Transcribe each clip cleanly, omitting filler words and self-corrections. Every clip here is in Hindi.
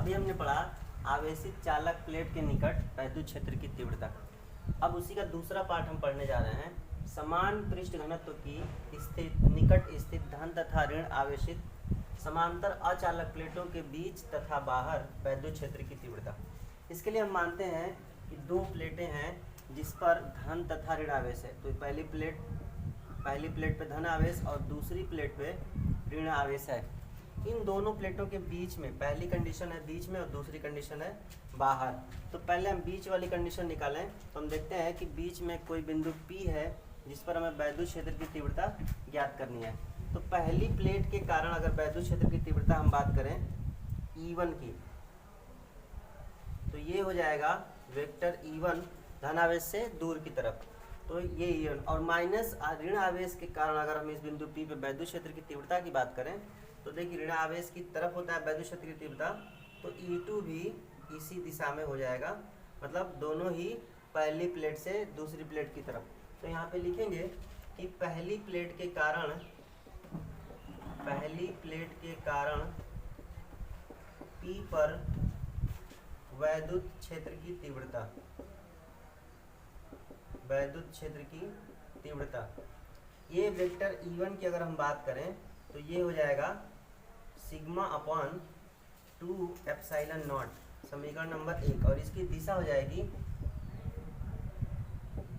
अभी हमने पढ़ा आवेशित चालक प्लेट के निकट वैद्युत क्षेत्र की तीव्रता। अब उसी का दूसरा पार्ट हम पढ़ने जा रहे हैं। समान पृष्ठ घनत्व की स्थित निकट स्थित धन तथा ऋण आवेशित समांतर अचालक प्लेटों के बीच तथा बाहर वैद्युत क्षेत्र की तीव्रता। इसके लिए हम मानते हैं कि दो प्लेटें हैं जिस पर धन तथा ऋण आवेश है। तो पहली प्लेट पे धन आवेश और दूसरी प्लेट पे ऋण आवेश है। इन दोनों प्लेटों के बीच में पहली कंडीशन है बीच में और दूसरी कंडीशन है बाहर। तो पहले हम बीच वाली कंडीशन निकालें तो हम देखते हैं कि बीच में कोई बिंदु P है जिस पर हमें वैद्युत क्षेत्र की तीव्रता ज्ञात करनी है। तो पहली प्लेट के कारण अगर वैद्युत क्षेत्र की तीव्रता हम बात करें E1 की, तो ये हो जाएगा वेक्टर E1 धन आवेश से दूर की तरफ। तो ये E1 और माइनस ऋण आवेश के कारण अगर हम इस बिंदु P पे वैद्युत क्षेत्र की तीव्रता की बात करें तो देखिए ऋण आवेश की तरफ होता है वैद्युत क्षेत्र की तीव्रता, तो E2 भी इसी दिशा में हो जाएगा, मतलब दोनों ही पहली प्लेट से दूसरी प्लेट की तरफ। तो यहाँ पे लिखेंगे कि पहली प्लेट के कारण P पर वैद्युत क्षेत्र की तीव्रता, ये वेक्टर E1 की अगर हम बात करें तो ये हो जाएगा सिग्मा अपॉन 2 एप्सिलॉन नॉट, समीकरण नंबर 1, और इसकी दिशा हो जाएगी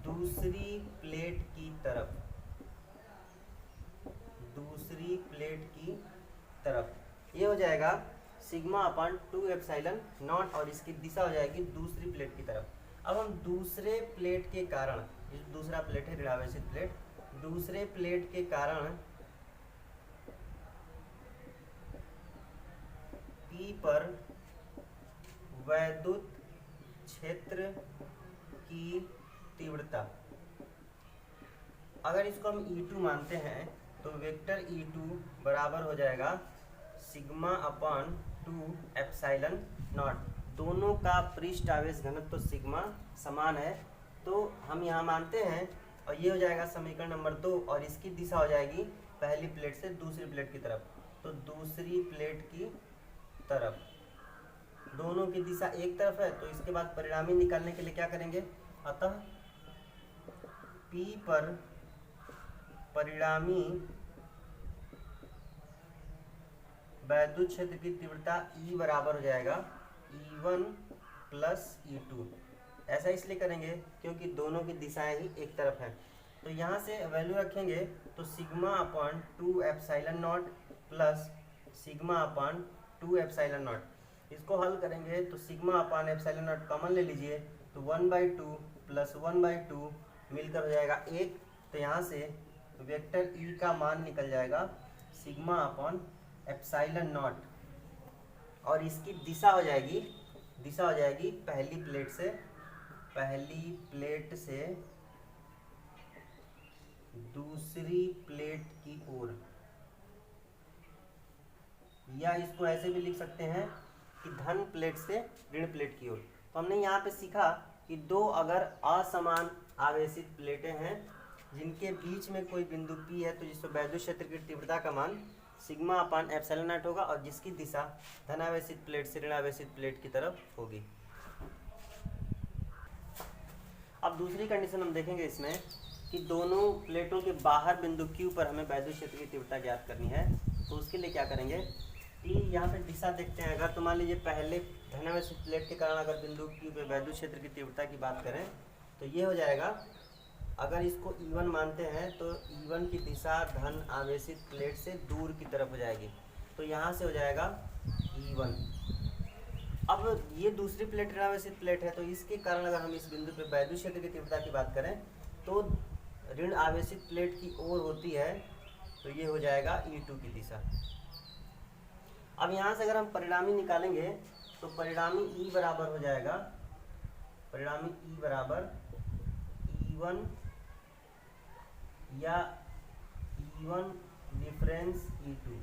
दूसरी प्लेट की तरफ। ये हो जाएगा सिग्मा अपॉन 2 एप्सिलॉन नॉट और इसकी दिशा हो जाएगी दूसरी प्लेट की तरफ। अब हम दूसरे प्लेट के कारण, दूसरा प्लेट है ऋणावेशित प्लेट, दूसरे प्लेट के कारण P पर वैद्युत क्षेत्र की तीव्रता, अगर इसको हम E2 मानते हैं तो वेक्टर E2 बराबर हो जाएगा सिग्मा अपॉन 2 एप्सिलॉन नॉट। दोनों का पृष्ठ आवेश घनत्व तो सिग्मा समान है, तो हम यहाँ मानते हैं, और ये हो जाएगा समीकरण नंबर 2, और इसकी दिशा हो जाएगी पहली प्लेट से दूसरी प्लेट की तरफ। तो दूसरी प्लेट की तरफ, दोनों की दिशा एक तरफ है, तो इसके बाद परिणामी निकालने के लिए क्या करेंगे, अतः P पर परिणामी वैद्युत क्षेत्र की तीव्रता E बराबर हो जाएगा E1 प्लस E2। ऐसा इसलिए करेंगे क्योंकि दोनों की दिशाएं ही एक तरफ हैं। तो यहाँ से वैल्यू रखेंगे तो sigma upon 2 epsilon not plus sigma upon 2 epsilon not. इसको हल करेंगे तो sigma upon epsilon not common ले लीजिए, तो 1/2 प्लस 1/2 मिलकर हो जाएगा 1। तो यहाँ से वेक्टर E का मान निकल जाएगा सिग्मा अपॉन एप्सिलॉन नॉट, और इसकी दिशा हो जाएगी पहली प्लेट से दूसरी प्लेट की ओर, या इसको ऐसे भी लिख सकते हैं कि धन प्लेट से ऋण प्लेट की ओर। तो हमने यहाँ पे सीखा कि दो अगर असमान आवेशित प्लेटें हैं जिनके बीच में कोई बिंदु P है, तो जिसमें वैद्युत क्षेत्र की तीव्रता का मान सिग्मा अपान एप्सिलॉन नॉट होगा, और जिसकी दिशा धनावेशित प्लेट से ऋणावेशित प्लेट की तरफ होगी। अब दूसरी कंडीशन हम देखेंगे इसमें कि दोनों प्लेटों के बाहर बिंदु Q पर हमें वैद्युत क्षेत्र की तीव्रता ज्ञात करनी है। तो उसके लिए क्या करेंगे कि यहाँ पे दिशा देखते हैं। अगर तो मान लीजिए पहले धनावेशित प्लेट के कारण अगर बिंदु Q पे वैद्युत क्षेत्र की तीव्रता की बात करें तो ये हो जाएगा, अगर इसको E1 मानते हैं तो E1 की दिशा धन आवेशित प्लेट से दूर की तरफ हो जाएगी, तो यहाँ से हो जाएगा E1। अब ये दूसरी प्लेट ऋणावेशित प्लेट है, तो इसके कारण अगर हम इस बिंदु पे वैद्युत क्षेत्र की तीव्रता की बात करें तो ऋण आवेशित प्लेट की ओर होती है, तो ये हो जाएगा E2 की दिशा। अब यहाँ से अगर हम परिणामी निकालेंगे तो परिणामी E बराबर हो जाएगा, परिणामी E बराबर E1 या E1 डिफरेंस E2,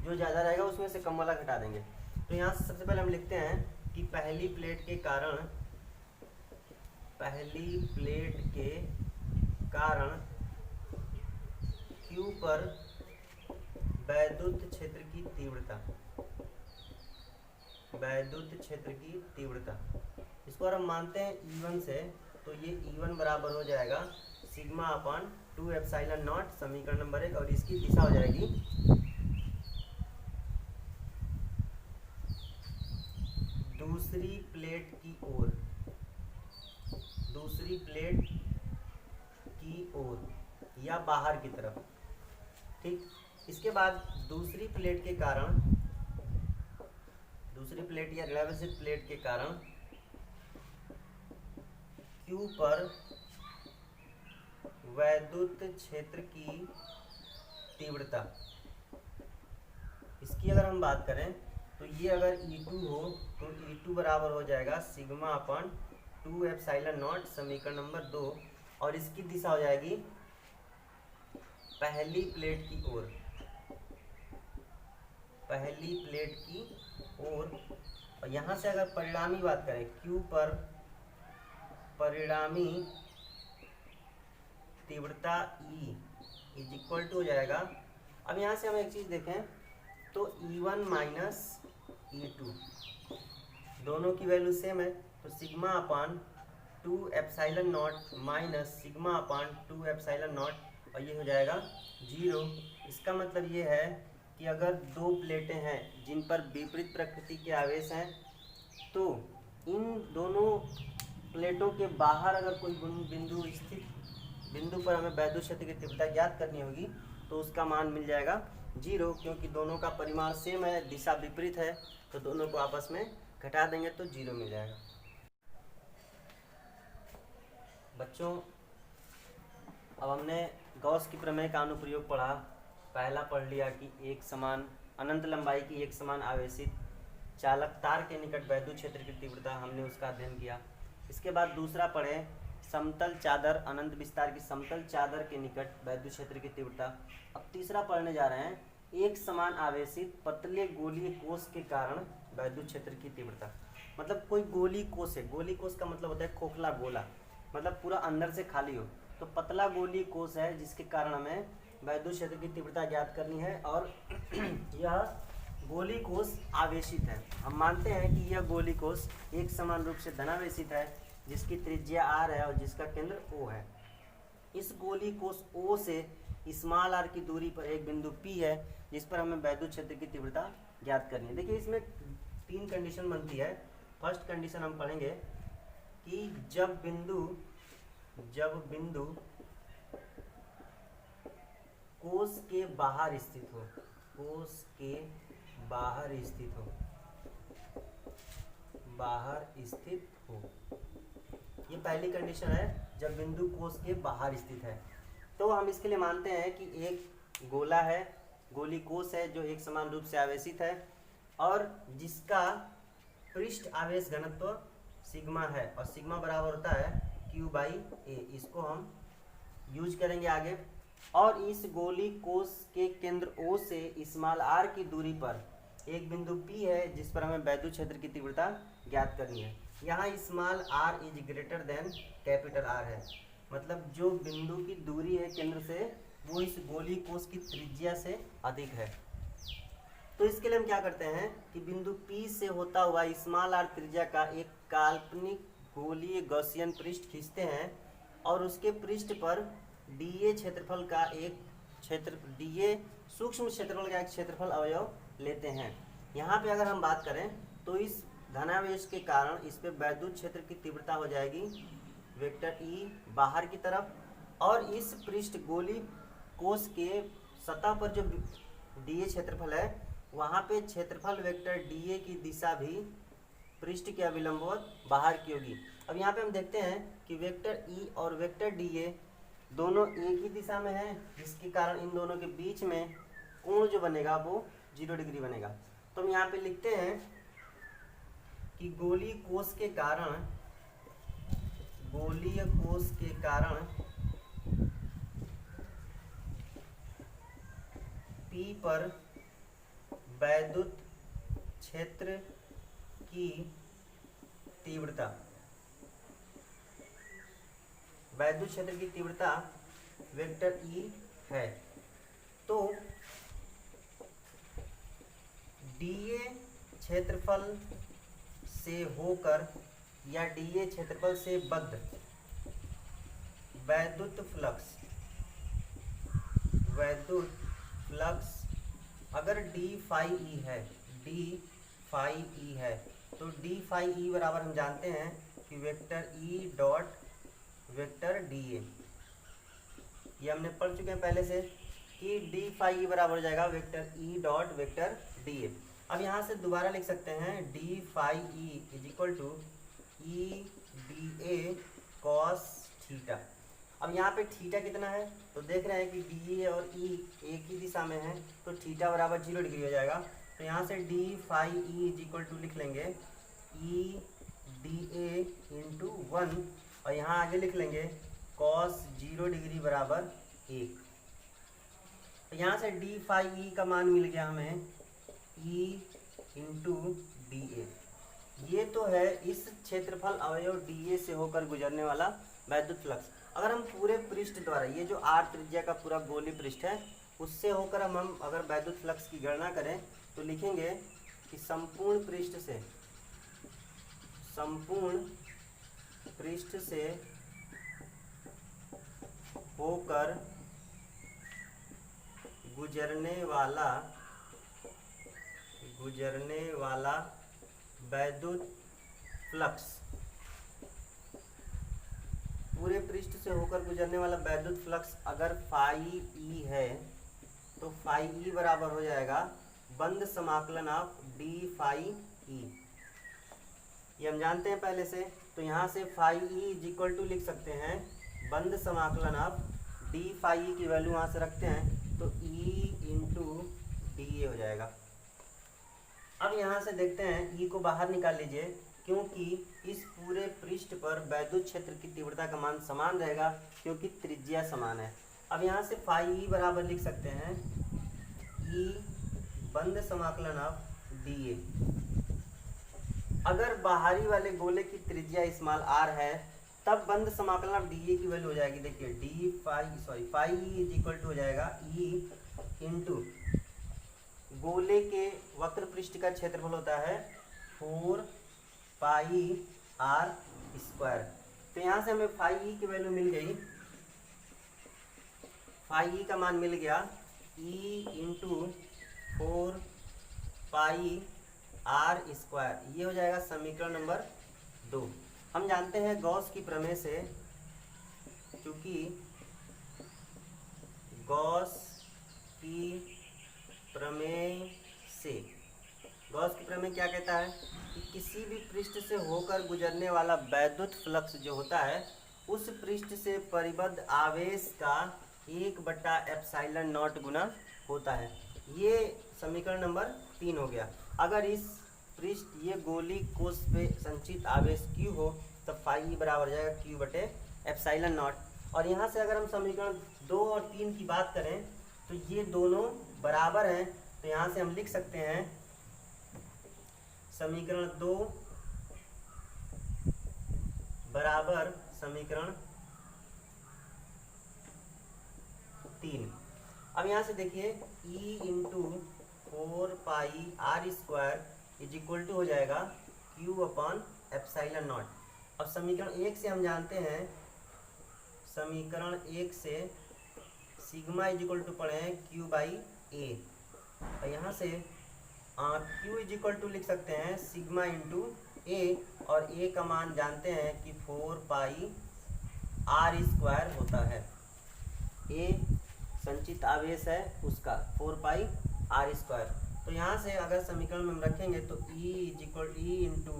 जो ज़्यादा रहेगा उसमें से कम वाला घटा देंगे। तो यहाँ से सबसे पहले हम लिखते हैं कि पहली प्लेट के कारण Q पर वैद्युत क्षेत्र की तीव्रता, वैद्युत क्षेत्र की तीव्रता, इसको अगर हम मानते हैं E1 से, तो ये E1 बराबर हो जाएगा सिग्मा अपॉन 2 एप्सिलॉन नॉट, समीकरण नंबर 1, और इसकी दिशा हो जाएगी दूसरी प्लेट की ओर, दूसरी प्लेट की ओर या बाहर की तरफ। ठीक, इसके बाद दूसरी प्लेट के कारण, दूसरी प्लेट या ऋणावेशित प्लेट के कारण Q पर वैद्युत क्षेत्र की तीव्रता, इसकी अगर हम बात करें तो ये अगर E2 हो तो E2 बराबर हो जाएगा सिग्मा अपन 2 एप्सिलॉन नॉट, समीकरण नंबर 2, और इसकी दिशा हो जाएगी पहली प्लेट की ओर, पहली प्लेट की ओर। और यहाँ से अगर परिणामी बात करें, Q पर परिणामी तीव्रता E इज इक्वल टू हो जाएगा, अब यहाँ से हम एक चीज़ देखें तो E1 माइनस E2 दोनों की वैल्यू सेम है, तो sigma upon 2 epsilon not minus sigma upon 2 epsilon not, और ये हो जाएगा 0। इसका मतलब ये है कि अगर दो प्लेटें हैं जिन पर विपरीत प्रकृति के आवेश हैं, तो इन दोनों प्लेटों के बाहर अगर कोई बिंदु स्थित, बिंदु पर हमें वैद्युत क्षेत्र की तीव्रता ज्ञात करनी होगी, तो उसका मान मिल जाएगा 0, क्योंकि दोनों का परिमाण सेम है, दिशा विपरीत है, तो दोनों को आपस में घटा देंगे तो 0 मिल जाएगा। बच्चों, अब हमने गॉस की प्रमेय का अनुप्रयोग पढ़ा। पहला पढ़ लिया कि एक समान अनंत लंबाई की एक समान आवेशित चालक तार के निकट वैद्युत क्षेत्र की तीव्रता, हमने उसका अध्ययन किया। इसके बाद दूसरा पढ़े समतल चादर, अनंत विस्तार की समतल चादर के निकट वैद्युत क्षेत्र की तीव्रता। अब तीसरा पढ़ने जा रहे हैं एक समान आवेशित पतले गोलीय कोष के कारण वैद्युत क्षेत्र की तीव्रता। मतलब कोई गोली कोष है, गोली कोष का मतलब होता है खोखला गोला, मतलब पूरा अंदर से खाली हो, तो पतला गोली कोष है जिसके कारण हमें वैद्युत क्षेत्र की तीव्रता ज्ञात करनी है। और यह गोली कोष आवेशित है, हम मानते हैं कि यह गोली कोष एक समान रूप से धनावेशित है, जिसकी त्रिज्या r है और जिसका केंद्र O है। इस गोली कोष O से स्मॉल r की दूरी पर एक बिंदु P है, जिस पर हमें वैद्युत क्षेत्र की तीव्रता ज्ञात करनी है। देखिए इसमें 3 कंडीशन बनती है। फर्स्ट कंडीशन हम पढ़ेंगे कि जब बिंदु कोष के बाहर स्थित हो, कोष के बाहर स्थित हो, बाहर स्थित हो, ये पहली कंडीशन है, जब बिंदु कोष के बाहर स्थित है। तो हम इसके लिए मानते हैं कि एक गोला है, गोली कोष है जो एक समान रूप से आवेशित है और जिसका पृष्ठ आवेश घनत्व सिग्मा है, और सिग्मा बराबर होता है Q/A। इसको हम यूज करेंगे आगे। और इस गोली कोष के केंद्र O से स्मॉल r की दूरी पर एक बिंदु P है, जिस पर हमें वैद्युत क्षेत्र की तीव्रता ज्ञात करनी है। यहाँ small r is greater than capital R है, मतलब जो बिंदु की दूरी है केंद्र से वो इस गोली कोष की त्रिज्या से अधिक है। तो इसके लिए हम क्या करते हैं कि बिंदु P से होता हुआ स्मॉल r त्रिज्या का एक काल्पनिक गोलीय गॉसियन पृष्ठ खींचते हैं और उसके पृष्ठ पर dA क्षेत्रफल का एक dA सूक्ष्म क्षेत्रफल का एक क्षेत्रफल अवयव लेते हैं। यहाँ पे अगर हम बात करें तो इस धनावेश के कारण इस पे वैद्युत क्षेत्र की तीव्रता हो जाएगी वेक्टर E बाहर की तरफ, और इस पृष्ठ गोली कोष के सतह पर जो dA क्षेत्रफल है वहाँ पे क्षेत्रफल वेक्टर dA की दिशा भी पृष्ठ के अभिलंबवत बाहर की होगी। अब यहाँ पे हम देखते हैं कि वेक्टर E और वेक्टर dA दोनों एक ही दिशा में है, जिसके कारण इन दोनों के बीच में कोण जो बनेगा वो 0 डिग्री बनेगा। तो हम यहाँ पे लिखते हैं कि गोलीय कोष के कारण P पर वैद्युत क्षेत्र की तीव्रता, वैद्युत क्षेत्र की तीव्रता वेक्टर E है। तो dA क्षेत्रफल से होकर या डीए क्षेत्रफल से बद्ध वैद्युत फ्लक्स अगर डी फाई ई है तो डी फाई ई बराबर हम जानते हैं कि vector E dot vector D ए, ये हमने पढ़ चुके हैं पहले से कि डी फाई ई बराबर हो जाएगा vector E dot vector D A. अब यहाँ से दोबारा लिख सकते हैं D phi E is equal to E D A cos theta. अब यहाँ पे थीटा कितना है तो देख रहे हैं कि डी ए और ई एक ही दिशा में है तो थीटा बराबर 0 डिग्री हो जाएगा। तो यहाँ से D phi E is equal to लिख लेंगे ई डी ए इंटू 1 और यहाँ आगे लिख लेंगे कॉस 0 डिग्री बराबर 1। तो यहाँ से डी फाई ई का मान मिल गया हमें ई इंटू डी ए। ये तो है इस क्षेत्रफल अवयव डी ए से होकर गुजरने वाला वैद्युत फ्लक्स। अगर हम पूरे पृष्ठ द्वारा ये जो आर त्रिज्या का पूरा गोली पृष्ठ है उससे होकर हम अगर वैद्युत फ्लक्स की गणना करें तो लिखेंगे कि संपूर्ण पृष्ठ से होकर गुजरने वाला वैद्युत फ्लक्स, पूरे पृष्ठ से होकर गुजरने वाला वैद्युत फ्लक्स अगर फाई ई है तो फाई ई बराबर हो जाएगा बंद समाकलन ऑफ डी फाई ई, ये हम जानते हैं पहले से। तो यहाँ से phi E is equal to लिख सकते हैं बंद समाकलन ऑफ डी फाई ई की वैल्यू वहाँ से रखते हैं तो ई इंटू डी ए हो जाएगा। अब यहाँ से देखते हैं ई को बाहर निकाल लीजिए क्योंकि इस पूरे पृष्ठ पर वैद्युत क्षेत्र की तीव्रता का मान समान रहेगा क्योंकि त्रिज्या समान है। अब यहाँ से फाई ई बराबर लिख सकते हैं ई बंद समाकलन ऑफ डी ए। अगर बाहरी वाले गोले की त्रिज्या स्मॉल आर है तब बंद समाकलन ऑफ डी ए की वैल्यू हो जाएगी, देखिए phi E is equal to हो जाएगा ई इंटू गोले के वक्र पृष्ठ का क्षेत्रफल होता है 4 पाई आर स्क्वायर। तो यहाँ से हमें फाई ई की वैल्यू मिल गई, फाई ई का मान मिल गया E into 4 pi R square, ये हो जाएगा समीकरण नंबर 2। हम जानते हैं गॉस की प्रमेय से, क्योंकि गॉस की प्रमेय क्या कहता है कि किसी भी पृष्ठ से होकर गुजरने वाला वैद्युत फ्लक्स जो होता है उस पृष्ठ से परिबद्ध आवेश का 1/ε0 गुना होता है। ये समीकरण नंबर 3 हो गया। अगर इस पृष्ठ ये गोली कोश पे संचित आवेश Q हो तब फाई ई बराबर हो जाएगा Q/ε0। और यहाँ से अगर हम समीकरण 2 और 3 की बात करें तो ये दोनों बराबर हैं। तो यहाँ से हम लिख सकते हैं समीकरण 2 बराबर समीकरण 3। अब यहाँ से देखिए E into 4 pi R square is equal to हो जाएगा Q/ε0। अब समीकरण 1 से हम जानते हैं, समीकरण 1 से सिग्मा इज इक्वल टू पढ़े हैं Q/A। और यहाँ से Q इज इक्वल टू लिख सकते हैं सिग्मा इंटू A और A का मान जानते हैं कि 4 पाई आर स्क्वायर होता है। A संचित आवेश है उसका 4 पाई आर स्क्वायर। तो यहाँ से अगर समीकरण में हम रखेंगे तो E into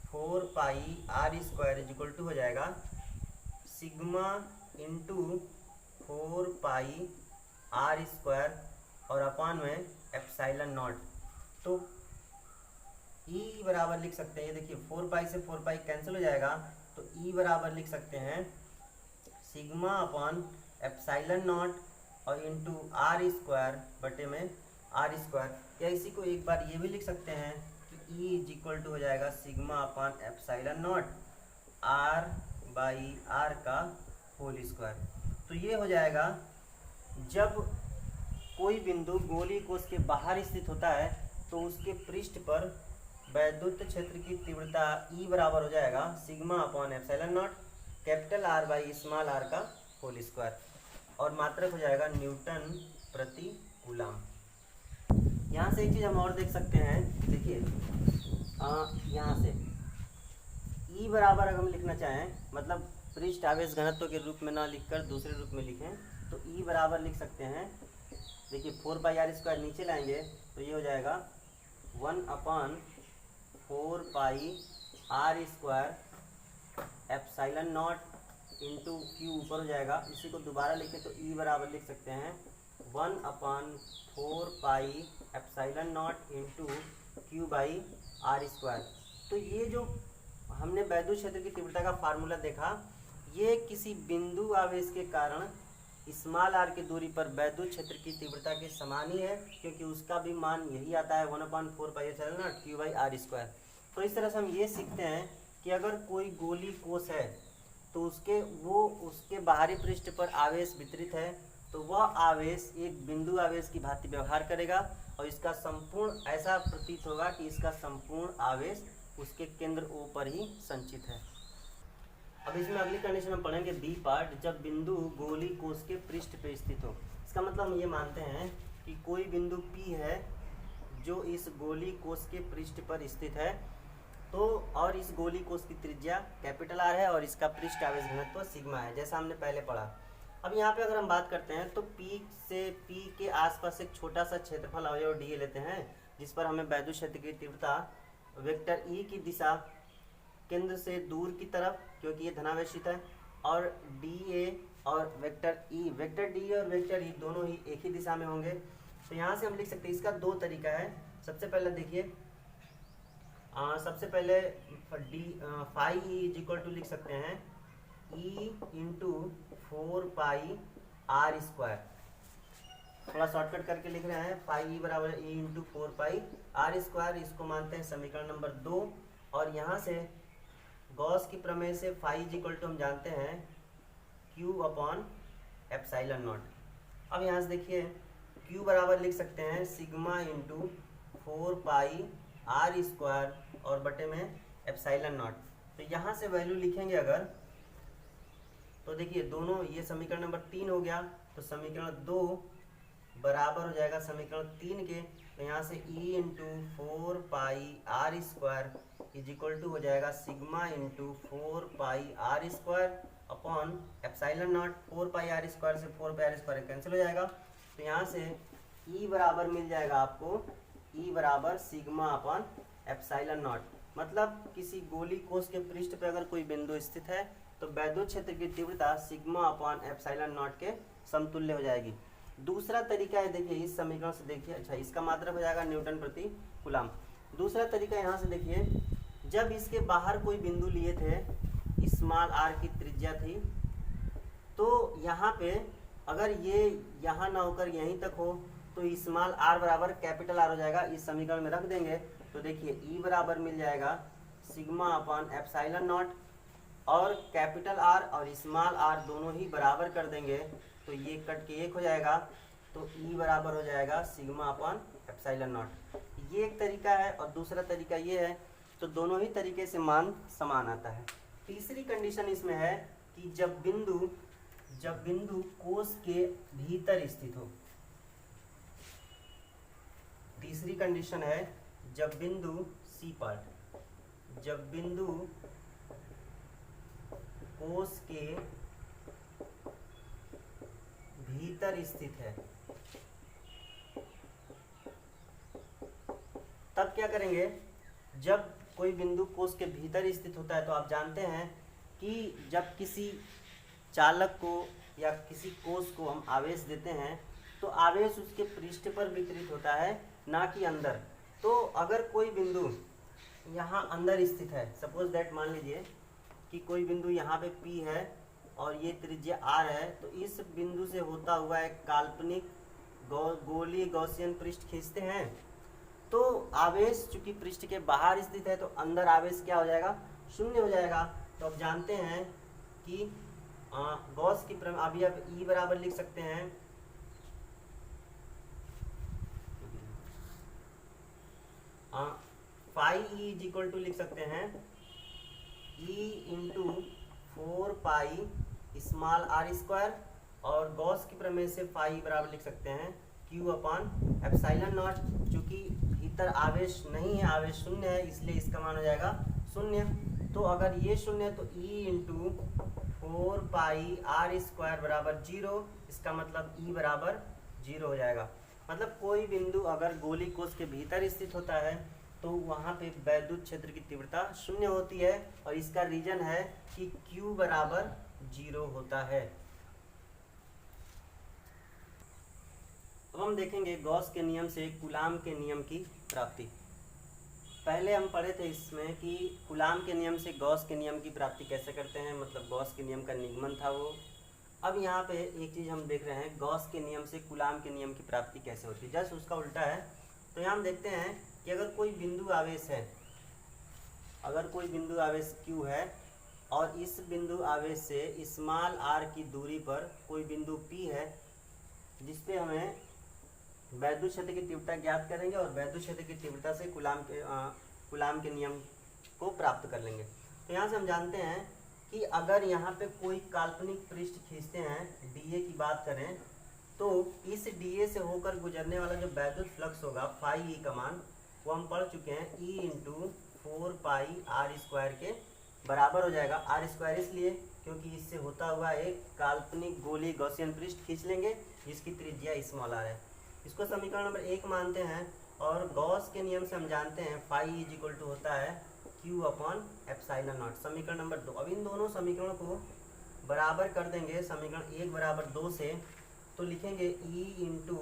4 pi R square is equal to हो जाएगा sigma into 4 pi R square और अपान में ε0। तो E बराबर लिख सकते हैं, ये देखिए 4 पाई से 4 पाई कैंसिल हो जाएगा तो E बराबर लिख सकते हैं सिग्मा अपान ε0 और इंटू आर स्क्वायर बटे में आर स्क्वायर। या इसी को एक बार ये भी लिख सकते हैं कि E इज इक्वल टू हो जाएगा सिग्मा अपान ε0 r/r का होल स्क्वायर। तो ये हो जाएगा जब कोई बिंदु गोली कोश के बाहर स्थित होता है तो उसके पृष्ठ पर वैद्युत क्षेत्र की तीव्रता E बराबर हो जाएगा sigma upon epsilon not capital R by small r का होल स्क्वायर, और मात्रक हो जाएगा न्यूटन प्रति कूलम। यहाँ से एक चीज़ हम और देख सकते हैं, देखिए यहाँ से E बराबर अगर हम लिखना चाहें, मतलब पृष्ठ आवेश घनत्व के रूप में ना लिखकर दूसरे रूप में लिखें, तो E बराबर लिख सकते हैं, देखिए 4πr² नीचे लाएंगे तो ये हो जाएगा 1/4πr² epsilon nought into Q ऊपर हो जाएगा। इसी को दोबारा लिखें तो E बराबर लिख सकते हैं 1/4π एप्सिलॉन नॉट इंटू Q/r²। तो ये जो हमने वैद्युत क्षेत्र की तीव्रता का फार्मूला देखा, ये किसी बिंदु आवेश के कारण स्मॉल r की दूरी पर वैद्युत क्षेत्र की तीव्रता के समान ही है, क्योंकि उसका भी मान यही आता है 1/4π एप्सिलॉन नॉट Q/r²। तो इस तरह से हम ये सीखते हैं कि अगर कोई गोली कोश है तो उसके बाहरी पृष्ठ पर आवेश वितरित है, तो वह आवेश एक बिंदु आवेश की भांति व्यवहार करेगा और इसका संपूर्ण ऐसा प्रतीत होगा कि इसका संपूर्ण आवेश उसके केंद्र O पर ही संचित है। अब इसमें अगली कंडीशन हम पढ़ेंगे बी पार्ट, जब बिंदु गोली कोश के पृष्ठ पे स्थित हो। इसका मतलब हम ये मानते हैं कि कोई बिंदु P है जो इस गोली कोश के पृष्ठ पर स्थित है, तो और इस गोली कोश की त्रिज्या कैपिटल R है और इसका पृष्ठ आवेश घनत्व सिग्मा है, जैसा हमने पहले पढ़ा। अब यहाँ पे अगर हम बात करते हैं तो P के आसपास एक छोटा सा क्षेत्रफल अवयव dA लेते हैं, जिस पर हमें वैद्युत क्षेत्र की तीव्रता वेक्टर E की दिशा केंद्र से दूर की तरफ, क्योंकि ये धनावेशित है, और dA और वेक्टर D और वेक्टर E दोनों ही एक ही दिशा में होंगे। तो यहाँ से हम लिख सकते हैं, इसका दो तरीका है। सबसे पहले देखिए, सबसे पहले phi E is equal to लिख सकते हैं E इंटू 4πr²। थोड़ा शॉर्टकट करके लिख रहे हैं, फाई E बराबर E इंटू 4πr²। इसको मानते हैं समीकरण नंबर 2, और यहाँ से गॉस की प्रमेय से फाई इज इक्वल टू हम जानते हैं Q अपॉन एप्सिलॉन नॉट। अब यहाँ से देखिए Q बराबर लिख सकते हैं सिग्मा इंटू 4πr² और बटे में एप्सिलॉन नॉट। तो यहाँ से वैल्यू लिखेंगे अगर, तो देखिए दोनों, ये समीकरण नंबर 3 हो गया, तो समीकरण 2 बराबर हो जाएगा समीकरण 3 के। तो यहाँ से E into 4πr² is equal to हो जाएगा sigma into 4πr² upon epsilon nought. 4πr² से 4πr² कैंसिल हो जाएगा, तो यहाँ से E बराबर मिल जाएगा आपको, E बराबर सिग्मा अपॉन एप्सिलॉन नॉट। मतलब किसी गोली कोश के पृष्ठ पर अगर कोई बिंदु स्थित है तो वैद्युत क्षेत्र की तीव्रता सिग्मा अपॉन एप्सिलॉन नॉट के समतुल्य हो जाएगी। दूसरा तरीका है, देखिए इस समीकरण से देखिए, अच्छा इसका मात्रक हो जाएगा न्यूटन प्रति कूलम। दूसरा तरीका यहाँ से देखिए, जब इसके बाहर कोई बिंदु लिए थे, स्मॉल r की त्रिज्या थी, तो यहाँ पे अगर ये यहाँ ना होकर यहीं तक हो तो स्मॉल r बराबर कैपिटल R हो जाएगा। इस समीकरण में रख देंगे तो देखिए E बराबर मिल जाएगा सिग्मा अपॉन एप्सिलॉन नॉट, और कैपिटल R और स्मॉल r दोनों ही बराबर कर देंगे तो ये कट के एक हो जाएगा, तो E बराबर हो जाएगा सिग्मा अपॉन एप्सिलॉन नॉट। ये एक तरीका है, और दूसरा तरीका ये है, तो दोनों ही तरीके से मान समान आता है। तीसरी कंडीशन इसमें है कि जब बिंदु कोश के भीतर स्थित हो। तीसरी कंडीशन है जब बिंदु सी पार्ट, जब बिंदु कोश के भीतर स्थित है, तब क्या करेंगे। जब कोई बिंदु कोश के भीतर स्थित होता है तो आप जानते हैं कि जब किसी चालक को या किसी कोश को हम आवेश देते हैं तो आवेश उसके पृष्ठ पर वितरित होता है, ना कि अंदर। तो अगर कोई बिंदु यहाँ अंदर स्थित है, सपोज दैट मान लीजिए कि कोई बिंदु यहाँ पे P है और ये त्रिज्या R है, तो इस बिंदु से होता हुआ एक काल्पनिक गोलीय गॉसियन पृष्ठ खींचते हैं, तो आवेश चूंकि पृष्ठ के बाहर स्थित है तो अंदर आवेश क्या हो जाएगा, शून्य हो जाएगा। तो अब जानते हैं कि गॉस की प्रमेय, अभी आप E बराबर लिख सकते हैं phi E is equal to लिख सकते हैं E into 4 pi small R square, और गॉस की प्रमेय से फाई बराबर लिख सकते हैं क्यू अपॉन एप्सिलॉन नॉट। चूंकि भीतर आवेश नहीं है, आवेश शून्य है, इसलिए इसका मान हो जाएगा शून्य। तो अगर ये शून्य है तो E into 4 pi R square बराबर 0, इसका मतलब ई बराबर 0 हो जाएगा। मतलब कोई बिंदु अगर गोली कोश के भीतर स्थित होता है तो वहाँ पे वैद्युत क्षेत्र की तीव्रता शून्य होती है, और इसका रीजन है कि Q बराबर 0 होता है। अब हम देखेंगे गॉस के नियम से कूलाम के नियम की प्राप्ति। पहले हम पढ़े थे इसमें कि कूलाम के नियम से गॉस के नियम की प्राप्ति कैसे करते हैं, मतलब गॉस के नियम का निगमन था वो। अब यहाँ पे एक चीज़ हम देख रहे हैं, गॉस के नियम से कूलाम के नियम की प्राप्ति कैसे होती है, जस्ट उसका उल्टा है। तो यहाँ हम देखते हैं कि अगर कोई बिंदु आवेश है, अगर कोई बिंदु आवेश Q है और इस बिंदु आवेश से स्मॉल r की दूरी पर कोई बिंदु P है जिसपे हमें वैद्युत क्षेत्र की तीव्रता ज्ञात करेंगे और वैद्युत क्षेत्र की तीव्रता से कूलाम के नियम को प्राप्त कर लेंगे। तो यहाँ से हम जानते हैं कि अगर यहाँ पे कोई काल्पनिक पृष्ठ खींचते हैं, डीए की बात करें, तो इस डीए से होकर गुजरने वाला जो वैद्युत फ्लक्स होगा फाई ई का मान वो हम पढ़ चुके हैं, E into 4 pi R square के बराबर हो जाएगा। आर स्क्वायर इसलिए क्योंकि इससे होता हुआ एक काल्पनिक गोली गॉसियन पृष्ठ खींच लेंगे जिसकी त्रिज्या स्मॉल आर है। इसको समीकरण नंबर 1 मानते हैं, और गॉस के नियम से हम जानते हैं फाई इज इक्वल टू होता है Q अपॉन एप्सिलॉन नॉट। समीकरण नंबर 2, अब इन दोनों समीकरणों को बराबर कर देंगे समीकरण 1 बराबर 2 से, तो लिखेंगे E into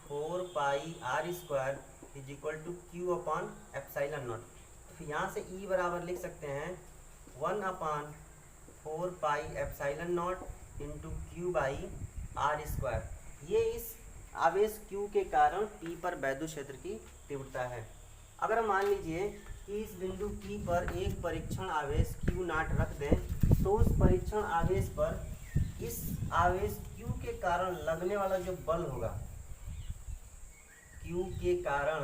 4 pi R square is equal to Q upon epsilon nought. फिर यहाँ से E बराबर लिख सकते हैं 1 upon 4 pi epsilon nought into Q by R square. ये इस आवेश Q के कारण P पर वैद्युत क्षेत्र की तीव्रता है। अगर हम मान लीजिए कि इस बिंदु P पर एक परीक्षण आवेश Q नॉट रख दें, तो उस परीक्षण आवेश पर इस आवेश Q के कारण लगने वाला जो बल होगा, Q के कारण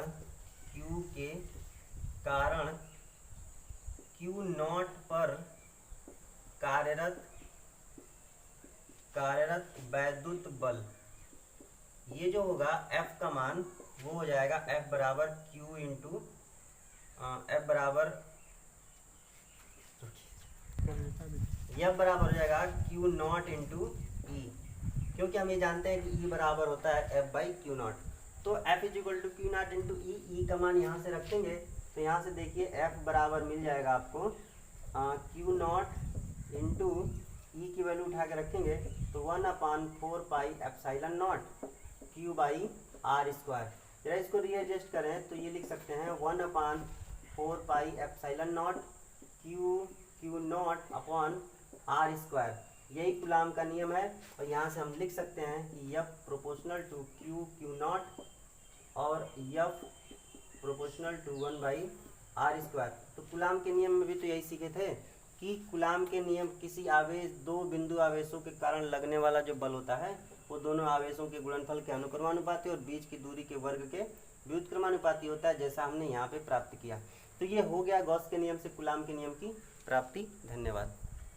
Q नॉट पर कार्यरत वैद्युत बल, ये जो होगा F का मान वो हो जाएगा F बराबर Q इंटू F बराबर हो जाएगा Q नॉट इंटू E, क्योंकि हम ये जानते हैं कि E बराबर होता है F बाई Q नॉट। तो F is equal to Q nought into E, E का मान यहाँ से रखेंगे तो यहाँ से देखिए F बराबर मिल जाएगा आपको Q नॉट इंटू E की वैल्यू उठा के रखेंगे तो 1 upon 4 pi epsilon nought Q by R square. जरा इसको रीएडजस्ट करें तो ये लिख सकते हैं 1 upon 4 pi epsilon nought Q nought upon R square. यही कूलाम का नियम है, और यहाँ से हम लिख सकते हैं कि F proportional to Q nought और F proportional to 1 by R square. तो कूलाम के नियम में भी तो यही सीखे थे कि कूलाम के नियम किसी आवेश, दो बिंदु आवेशों के कारण लगने वाला जो बल होता है वो दोनों आवेशों के गुणनफल के अनुक्रमानुपाती और बीच की दूरी के वर्ग के व्युत्क्रमानुपाती होता है, जैसा हमने यहाँ पे प्राप्त किया। तो ये हो गया गॉस के नियम से कूलाम के नियम की प्राप्ति। धन्यवाद।